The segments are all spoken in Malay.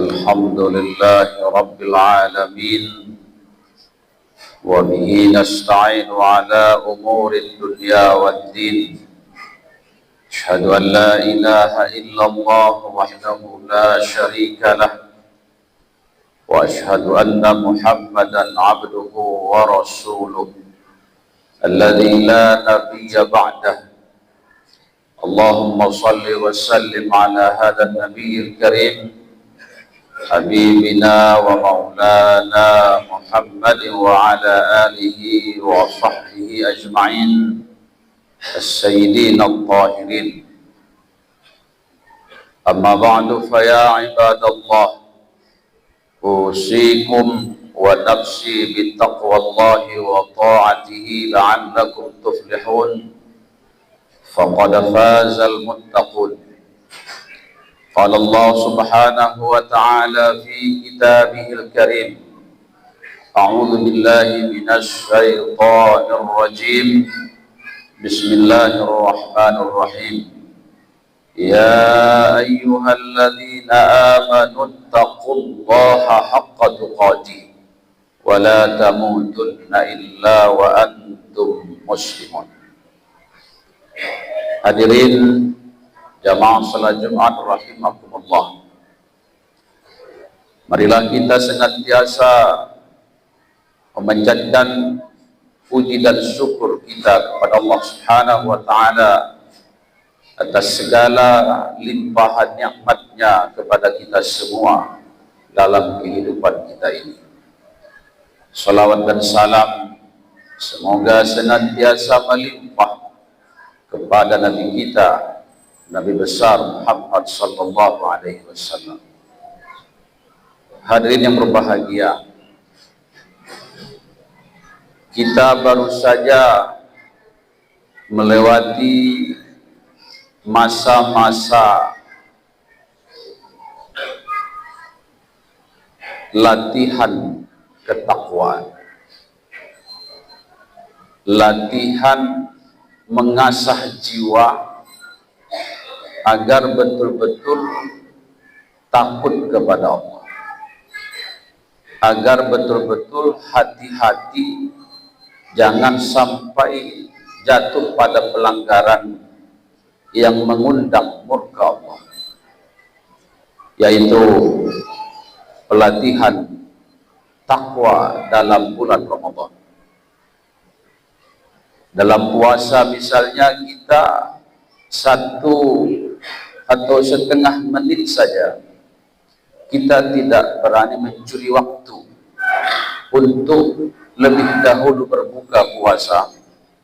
الحمد لله رب العالمين وبه نستعين على أمور الدنيا والدين أشهد أن لا إله إلا الله وحده لا شريك له وأشهد أن محمدا عبده ورسوله الذي لا نبي بعده اللهم صل وسلم على هذا النبي الكريم حبيبنا ومولانا محمد وعلى آله وصحبه أجمعين السيدين الطاهرين. أما بعد فيا عباد الله أوصيكم ونفسي بتقوى الله وطاعته لعلكم تفلحون فقد فاز المتقون. قال الله سبحانه وتعالى في كتابه الكريم أعوذ بالله من الشيطان الرجيم بسم الله الرحمن الرحيم يا أيها الذين آمنوا اتقوا الله حق تقاته ولا تموتن إلا وأنتم مسلمون. Hadirin jamaah salat Jumat rahimakumullah. Marilah kita senantiasa memanjatkan puji dan syukur kita kepada Allah Subhanahu wa taala atas segala limpahan nikmat-Nya kepada kita semua dalam kehidupan kita ini. Salawat dan salam semoga senantiasa melimpah kepada Nabi kita, Nabi besar Muhammad sallallahu alaihi wasallam. Hadirin yang berbahagia, kita baru saja melewati masa-masa latihan ketakwaan, latihan mengasah jiwa agar betul-betul takut kepada Allah, agar betul-betul hati-hati jangan sampai jatuh pada pelanggaran yang mengundang murka Allah, yaitu pelatihan takwa dalam bulan Ramadan. Dalam puasa misalnya kita 1 atau setengah menit saja kita tidak berani mencuri waktu untuk lebih dahulu berbuka puasa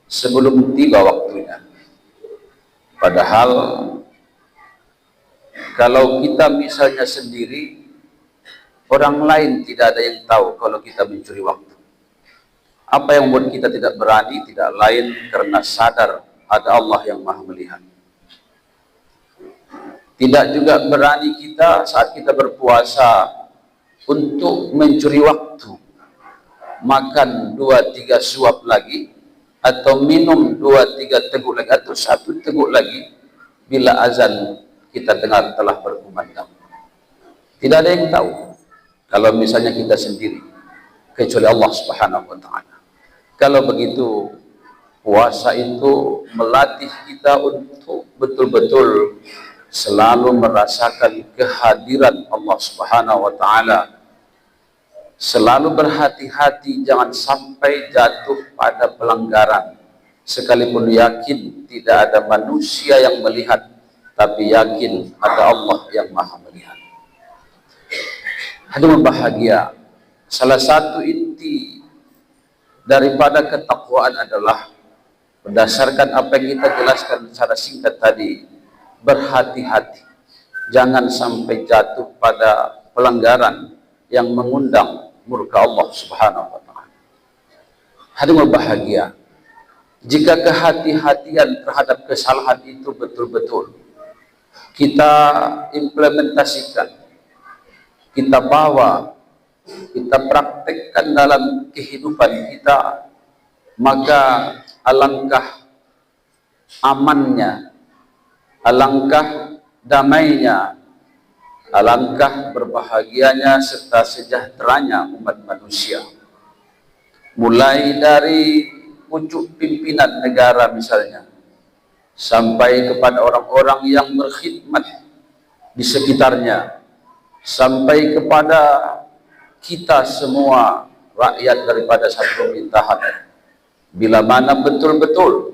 sebelum tiba waktunya. Padahal kalau kita misalnya sendiri, orang lain tidak ada yang tahu kalau kita mencuri waktu. Apa yang membuat kita tidak berani? Tidak lain karena sadar ada Allah yang Maha melihat. Tidak juga berani kita saat kita berpuasa untuk mencuri waktu, makan 2-3 suap lagi, atau minum 2-3 teguk lagi, atau 1 teguk lagi bila azan kita dengar telah berkumandang. Tidak ada yang tahu kalau misalnya kita sendiri, kecuali Allah Subhanahu wa taala. Kalau begitu, puasa itu melatih kita untuk betul-betul selalu merasakan kehadiran Allah Subhanahu wa taala. Selalu berhati-hati jangan sampai jatuh pada pelanggaran, sekalipun yakin tidak ada manusia yang melihat, tapi yakin ada Allah yang Maha melihat. Hadirin bahagia, salah satu inti daripada ketakwaan adalah berdasarkan apa yang kita jelaskan secara singkat tadi, berhati-hati jangan sampai jatuh pada pelanggaran yang mengundang murka Allah Subhanahu wa taala. Hadirin bahagia, jika kehati-hatian terhadap kesalahan itu betul-betul kita implementasikan, kita bawa, kita praktekkan dalam kehidupan kita, maka alangkah amannya, alangkah damainya, Alangkah berbahagianya serta sejahteranya umat manusia. Mulai dari pucuk pimpinan negara misalnya, sampai kepada orang-orang yang berkhidmat di sekitarnya, sampai kepada kita semua rakyat daripada satu pemerintahan. Bila mana betul-betul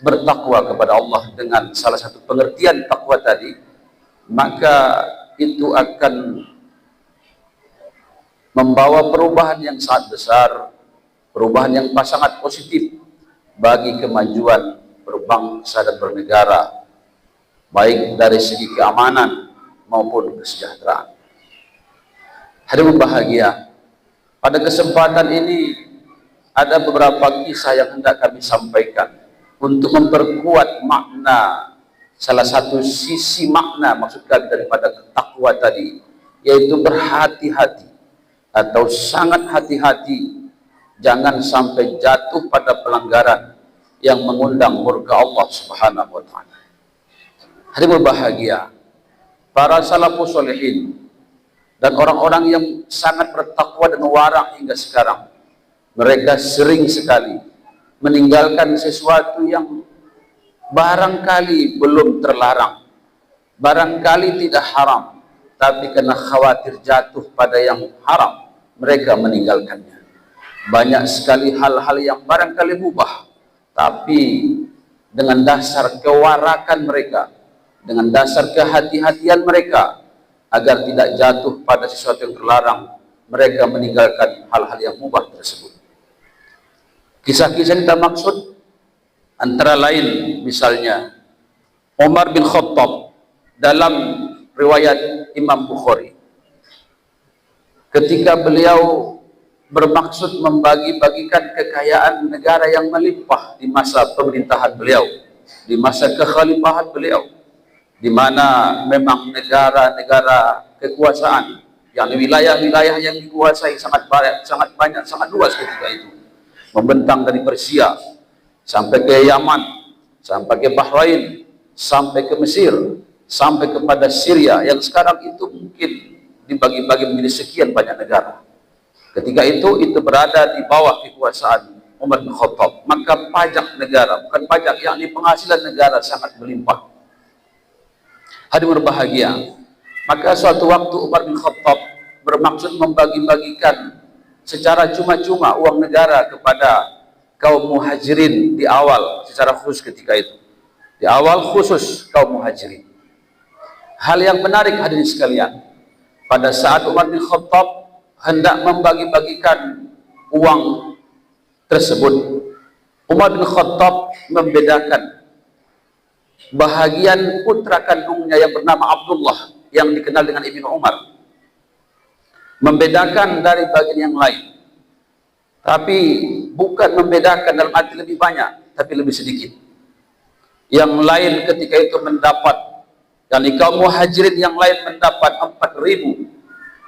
bertakwa kepada Allah dengan salah satu pengertian takwa tadi, maka itu akan membawa perubahan yang sangat besar, perubahan yang sangat positif bagi kemajuan berbangsa dan bernegara, baik dari segi keamanan maupun kesejahteraan. Hadirin bahagia, pada kesempatan ini ada beberapa kisah yang hendak kami sampaikan untuk memperkuat makna, salah satu sisi makna maksud kami daripada takwa tadi, yaitu berhati-hati atau sangat hati-hati jangan sampai jatuh pada pelanggaran yang mengundang murka Allah Subhanahu wa taala. Hadirin berbahagia, para salafus sholihin dan orang-orang yang sangat bertakwa dan warang hingga sekarang, mereka sering sekali meninggalkan sesuatu yang barangkali belum terlarang, barangkali tidak haram, tapi karena khawatir jatuh pada yang haram, mereka meninggalkannya. Banyak sekali hal-hal yang barangkali mubah, tapi dengan dasar kewarakan mereka, dengan dasar kehati-hatian mereka, agar tidak jatuh pada sesuatu yang terlarang, mereka meninggalkan hal-hal yang mubah tersebut. Kisah-kisah yang kita maksud antara lain misalnya Umar bin Khattab dalam riwayat Imam Bukhari, ketika beliau bermaksud membagi-bagikan kekayaan negara yang melimpah di masa pemerintahan beliau, di masa kekhalifahan beliau, di mana memang negara-negara kekuasaan, yang wilayah-wilayah yang dikuasai sangat banyak, sangat luas ketika itu, membentang dari Persia sampai ke Yaman, sampai ke Bahrain, sampai ke Mesir, sampai kepada Syria yang sekarang itu mungkin dibagi-bagi menjadi sekian banyak negara. Ketika itu berada di bawah kekuasaan Umar bin Khattab, maka pajak negara, bukan pajak, yakni penghasilan negara sangat melimpah. Hadirin berbahagia, maka suatu waktu Umar bin Khattab bermaksud membagi-bagikan secara cuma-cuma uang negara kepada kaum muhajirin di awal, secara khusus ketika itu, di awal khusus kaum muhajirin. Hal yang menarik hadirin sekalian, pada saat Umar bin Khattab hendak membagi-bagikan uang tersebut, Umar bin Khattab membedakan bahagian putra kandungnya yang bernama Abdullah, yang dikenal dengan Ibnu Umar, membedakan dari bagian yang lain, tapi bukan membedakan dalam arti lebih banyak, tapi lebih sedikit. Yang lain ketika itu mendapat, yakni kaum muhajirin yang lain mendapat 4.000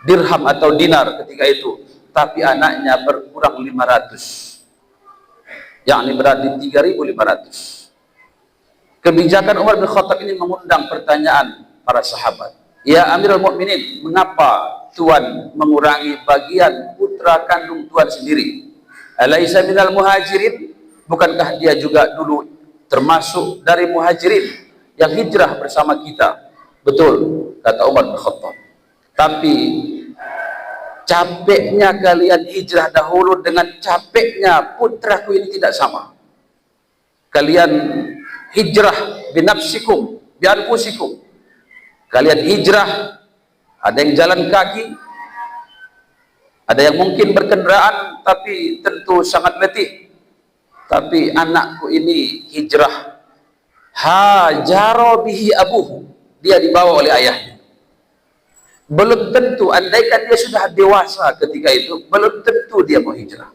dirham atau dinar ketika itu, tapi anaknya berkurang 500, yakni berarti 3.500. Kebijakan Umar bin Khattab ini mengundang pertanyaan para sahabat. Ya Amirul Mukminin, mengapa Tuan mengurangi bagian putra kandung Tuan sendiri? Alaisa minal muhajirin, bukankah dia juga dulu termasuk dari muhajirin yang hijrah bersama kita? Betul, kata Umar bin Khattab. Tapi capeknya kalian hijrah dahulu dengan capeknya putraku ini tidak sama. Kalian hijrah binafsikum, bianfusikum. Kalian hijrah, ada yang jalan kaki, ada yang mungkin berkendaraan, tapi tentu sangat letih. Tapi anakku ini hijrah, hajaro bihi abuhu, dia dibawa oleh ayahnya. Belum tentu, andaikan dia sudah dewasa ketika itu, belum tentu dia mau hijrah.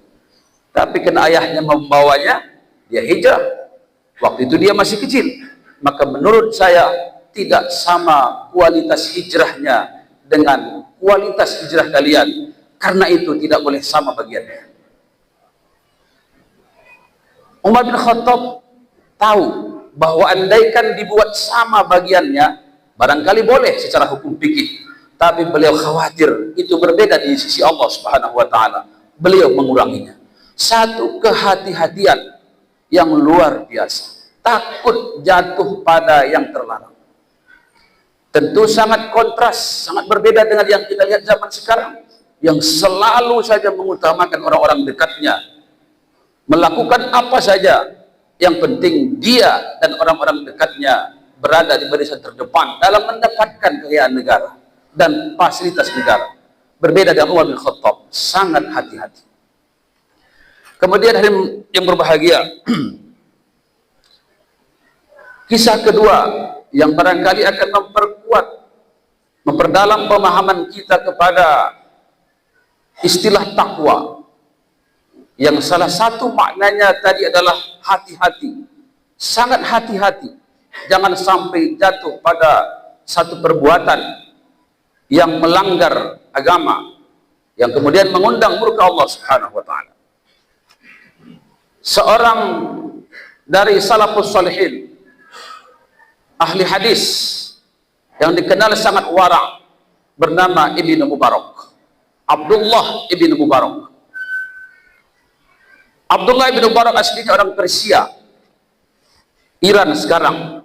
Tapi karena ayahnya membawanya, dia hijrah. Waktu itu dia masih kecil. Maka menurut saya tidak sama kualitas hijrahnya dengan kualitas hijrah kalian. Karena itu tidak boleh sama bagiannya. Umar bin Khattab tahu bahwa andaikan dibuat sama bagiannya, barangkali boleh secara hukum fikih. tapi beliau khawatir itu berbeda di sisi Allah Subhanahu wa taala. Beliau menguranginya. Satu kehati-hatian yang luar biasa. Takut jatuh pada yang terlarang. Tentu sangat kontras, sangat berbeda dengan yang kita lihat zaman sekarang, yang selalu saja mengutamakan orang-orang dekatnya, melakukan apa saja, yang penting dia dan orang-orang dekatnya berada di barisan terdepan dalam mendapatkan kekayaan negara dan fasilitas negara. Berbeda dengan Umar bin Khattab, sangat hati-hati. Kemudian hadirin yang berbahagia, kisah kedua yang barangkali akan memperkuat, memperdalam pemahaman kita kepada istilah takwa, yang salah satu maknanya tadi adalah hati-hati, sangat hati-hati, jangan sampai jatuh pada satu perbuatan yang melanggar agama, yang kemudian mengundang murka Allah Subhanahu wa taala. Seorang dari salafus salihin, ahli hadis yang dikenal sangat wara, bernama Ibnu Mubarak, Abdullah Ibnu Mubarak. Abdullah Ibnu Mubarak aslinya orang Persia, Iran sekarang,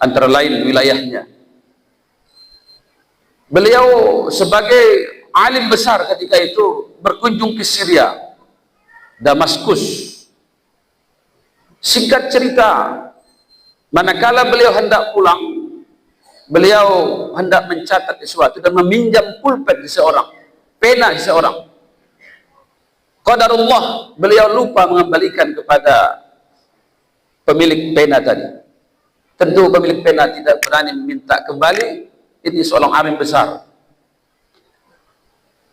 antara lain wilayahnya. Beliau sebagai alim besar ketika itu berkunjung ke Syria, Damaskus. Singkat cerita, manakala beliau hendak pulang, beliau hendak mencatat sesuatu dan meminjam pulpen seseorang, pena seseorang. Qadarullah, beliau lupa mengembalikan kepada pemilik pena tadi. Tentu pemilik pena tidak berani meminta kembali. Ini seorang alim besar.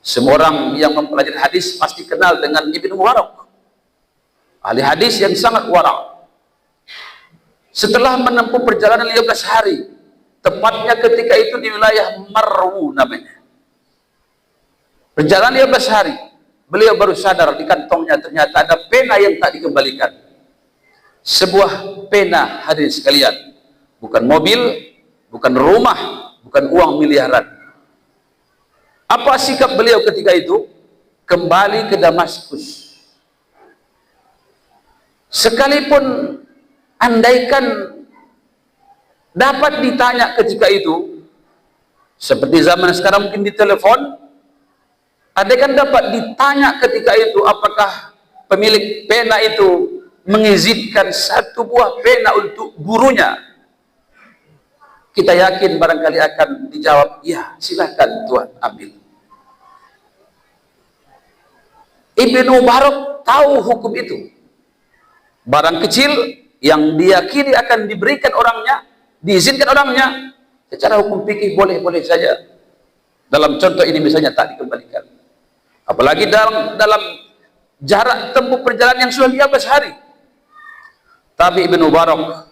Semua orang yang mempelajari hadis pasti kenal dengan Ibnu Mubarak, ahli hadis yang sangat wara. Setelah menempuh perjalanan 15 hari, tepatnya ketika itu di wilayah Marwu namanya, perjalanan 15 hari, beliau baru sadar di kantongnya ternyata ada pena yang tak dikembalikan. Sebuah pena, hadirin sekalian, bukan mobil, bukan rumah, bukan uang miliaran. Apa sikap beliau ketika itu? Kembali ke Damaskus. Sekalipun andaikan dapat ditanya ketika itu, seperti zaman sekarang mungkin di telepon, andaikan dapat ditanya ketika itu apakah pemilik pena itu mengizinkan satu buah pena untuk gurunya, kita yakin barangkali akan dijawab, ya silakan Tuhan ambil. Ibnu Mubarak tahu hukum itu. Barang kecil yang diyakini akan diberikan orangnya, diizinkan orangnya, secara hukum fikih boleh-boleh saja. Dalam contoh ini misalnya tak dikembalikan. Apalagi dalam jarak tempuh perjalanan yang sudah 15 hari. Tapi Ibnu Mubarak,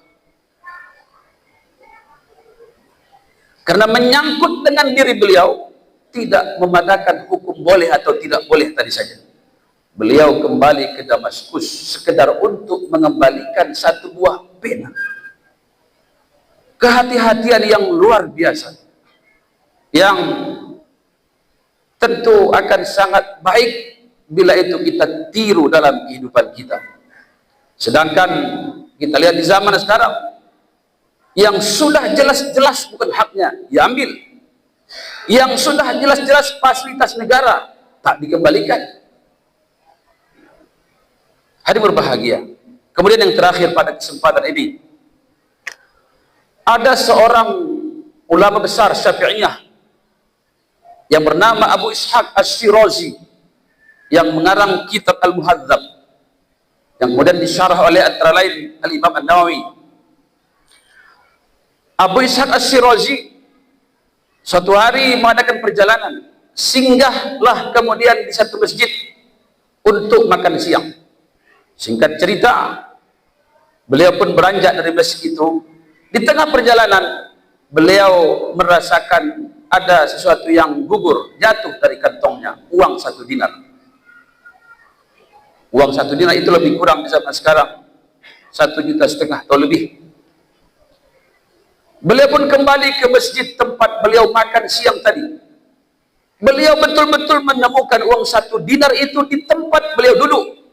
karena menyangkut dengan diri beliau, tidak memadakan hukum boleh atau tidak boleh tadi saja. Beliau kembali ke Damaskus sekedar untuk mengembalikan satu buah pena. Kehati-hatian yang luar biasa, yang tentu akan sangat baik bila itu kita tiru dalam kehidupan kita. Sedangkan kita lihat di zaman sekarang, yang sudah jelas-jelas bukan haknya diambil, yang sudah jelas-jelas fasilitas negara tak dikembalikan. Hadirin berbahagia. Kemudian yang terakhir pada kesempatan ini, ada seorang ulama besar Syafi'iyah yang bernama Abu Ishaq Ash-Shirazi yang mengarang kitab Al-Muhadzab yang kemudian disyarah oleh antara lain Al-Imam An-Nawawi. Abu Ishaq Ash-Shirazi suatu hari mengadakan perjalanan, singgahlah kemudian di satu masjid untuk makan siang. Singkat cerita, beliau pun beranjak dari masjid itu. Di tengah perjalanan, beliau merasakan ada sesuatu yang gugur, jatuh dari kantongnya, uang 1 dinar. Uang 1 dinar itu lebih kurang di zaman sekarang 1,5 juta atau lebih. Beliau pun kembali ke masjid tempat beliau makan siang tadi. Beliau betul-betul menemukan uang 1 dinar itu di tempat beliau duduk.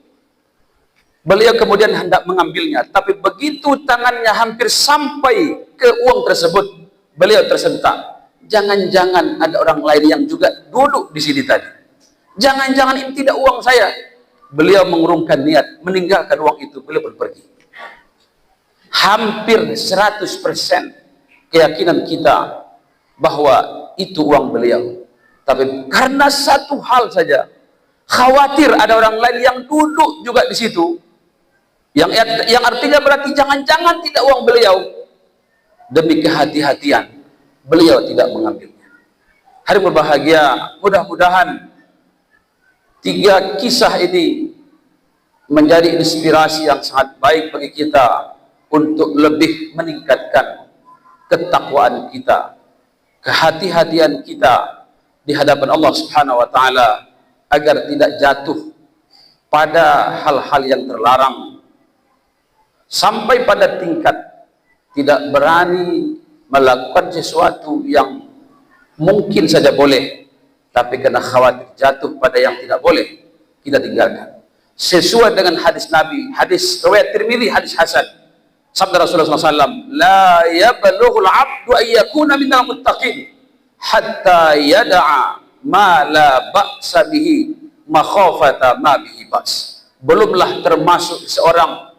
Beliau kemudian hendak mengambilnya, tapi begitu tangannya hampir sampai ke uang tersebut, beliau tersentak. Jangan-jangan ada orang lain yang juga duduk di sini tadi. Jangan-jangan ini tidak uang saya. Beliau mengurungkan niat, meninggalkan uang itu, beliau pun pergi. Hampir 100% keyakinan kita bahwa itu uang beliau. Tapi karena satu hal saja, khawatir ada orang lain yang duduk juga di situ, yang artinya berarti jangan-jangan tidak uang beliau. Demi kehati-hatian, beliau tidak mengambilnya. Hari berbahagia, mudah-mudahan 3 kisah ini menjadi inspirasi yang sangat baik bagi kita untuk lebih meningkatkan ketakwaan kita, kehati-hatian kita di hadapan Allah Subhanahu wa taala, agar tidak jatuh pada hal-hal yang terlarang sampai pada tingkat tidak berani melakukan sesuatu yang mungkin saja boleh, tapi karena khawatir jatuh pada yang tidak boleh, kita tinggalkan. Sesuai dengan hadis Nabi, hadis riwayat Tirmidzi, hadis hasan. Sabda Rasulullah SAW, la yablughul 'abdu ay yakuna minal muttaqin hatta yada'a ma la ba'sa bihi makhafata ma bihi ba's. Belumlah termasuk seorang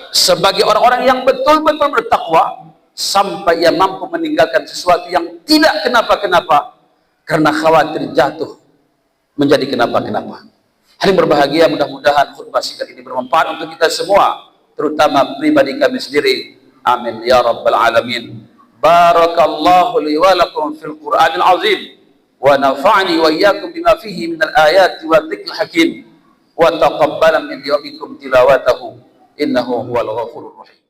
sebagai orang-orang yang betul-betul bertakwa sampai ia mampu meninggalkan sesuatu yang tidak kenapa-kenapa karena khawatir jatuh menjadi kenapa-kenapa. Hari berbahagia, mudah-mudahan khutbah singkat ini bermanfaat untuk kita semua, terutama pribadi kami sendiri. Amin ya rabbal alamin. Barakallahu li wa lakum fil Qur'anil azim wa nafa'ani wa iyyakum bima fihi minal ayati wa dzikril hakim wa taqabbala min yawmikum tilawatahu innahu huwal ghafurur rahim.